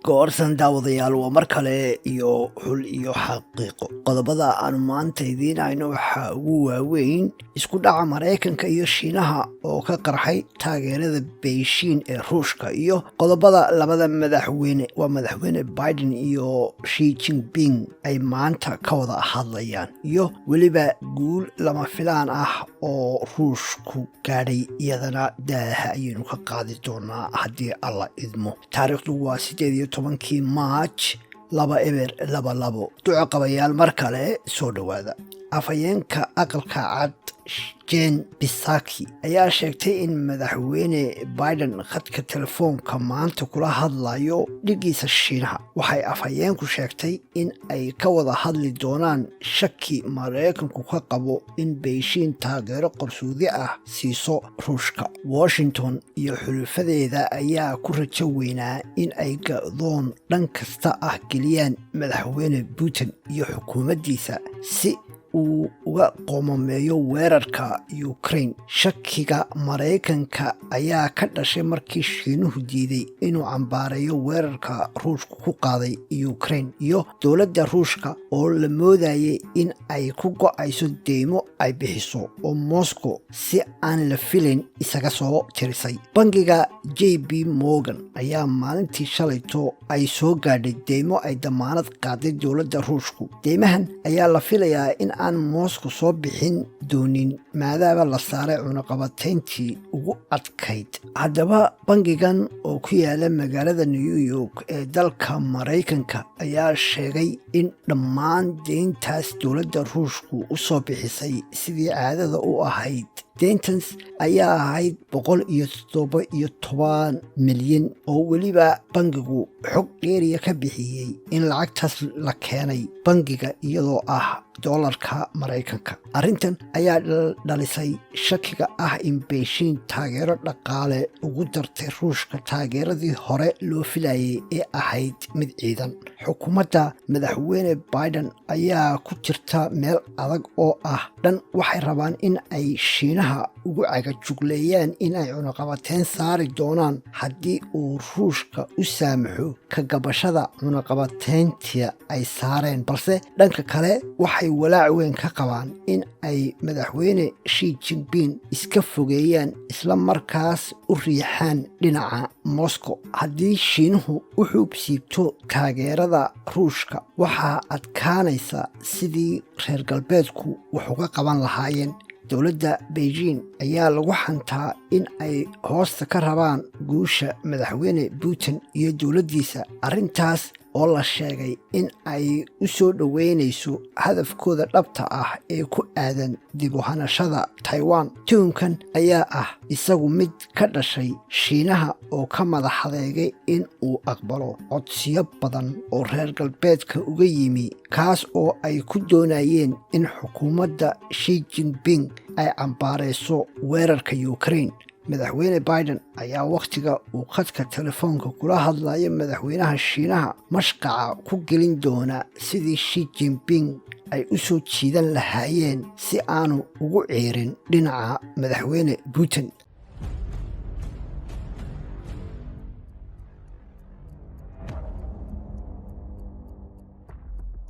goorsan daawadayaal waa mar kale iyo xul iyo xaqiiqo. qodobada aan maanta idiin hayno waxaa ugu waaweyn isku dhaca Mareykanka iyo Shiinaha oo ka qarxay taageerada Beijing ee Ruushka, iyo qodobada labada madaxweyne waa madaxweyne Biden iyo Xi Jinping ay maanta ka wada hadlayaan, iyo weliba guul lama filaan ah oo Ruushku gaadhay, iyadana daaha ayaynu ka qaadi doonaa haddii alla idmo. taariikhdu waa 18 March 2022. duco qabayaal mar kale soo dhowaada. afhayeenka aqalka cad Jen Psaki ayaa sheegtay in madaxweyne Biden khadka telefoonka maanta kula hadlayo dhigiisa Shiinaha. waxay afhayeenku sheegtay in ay ka wada hadli doonaan shaki Mareykanku ka qabo in Beijing taageero qarsoodi ah siiso Ruushka. Washington iyo xulufadeeda ayaa ku rajo weynaa in ay go'doon dhan kasta ah geliyaan madaxweyne Putin iyo xukuumaddiisa si uu uga qoomameeyo weerarka Ukraine. shakiga Mareykanka ayaa ka dhashay markii Shiinuhu diiday inuu cambaareeyo weerarka Ruushku ku qaaday Ukraine, iyo dowladda Ruushka oo la moodayay in ay ku go'ayso deymo ay bixiso oo Moscow si aan la filin isaga soo tirisay. bangiga JP Morgan ayaa maalintii shalayto ay soo gaadhay deymo ay damaanad qaaday dowladda Ruushku. deymahan ayaa la filayaa in aan Moscow soo bixin doonin maadaama la saaray cunaqabatayntii ugu adkayd. haddaba bangigan oo ku yaala magaalada New York ee dalka Mareykanka ayaa sheegay in dhammaan deyntaas dowladda Ruushku u soo bixisay sidii caadada u ahayd. deyntaas ayaa ahayd 117 milyan oo weliba bangigu xog dheeriya ka bixiyey in lacagtaas la keenay bangiga iyadoo ah doolarka Mareykanka. arrintan ayaa dhalisay shakiga ah in Beijing taageero dhaqaale ugu dartay Ruushka taageeradii hore loo filayay ee ahayd mid ciidan. xukuumadda madaxweyne Biden ayaa ku jirta meel adag oo ah dhan waxay rabaan in ay Shiinaha ugu cagajugleeyaan in ay cunaqabateyn saari doonaan haddii uu Ruushka u saamaxo ka gabashada cunaqabateynta ay saareen, balse dhanka kale waxay walaac weyn ka qabaan in ay madaxweyne Xi Jinping iska fogeeyaan isla markaas u riixaan dhinaca Moscow. haddii Shiinuhu u xuubsiibto taageerada Ruushka, waxaa adkaanaysa sidii reer galbeedku wax uga qaban lahaayeen. dowladda Beijing ayaa lagu xantaa in ay hoosta ka rabaan guusha madaxweyne Putin iyo dowladdiisa, arrintaas oo la sheegay in ay u soo dhoweynayso hadafkooda dhabta ah ee ku aadan dib u hanashada Taiwan. tuhumkan ayaa ah isagu mid ka dhashay Shiinaha oo ka madaxadeegay in uu aqbalo codsiyo badan oo reer galbeedka uga yimi, kaas oo ay ku doonayeen in xukuumadda Xi Jinping ay cambaarayso weerarka Ukraine. madaxweyne Biden ayaa wakhtiga uu khadka telefoonka kula hadlaya madaxweynaha Shiinaha mashqaca ku gelin doona sidii Xi Jinping ay u soo jiidan lahaayeen si aanu ugu ceerin dhinaca madaxweyne Putin.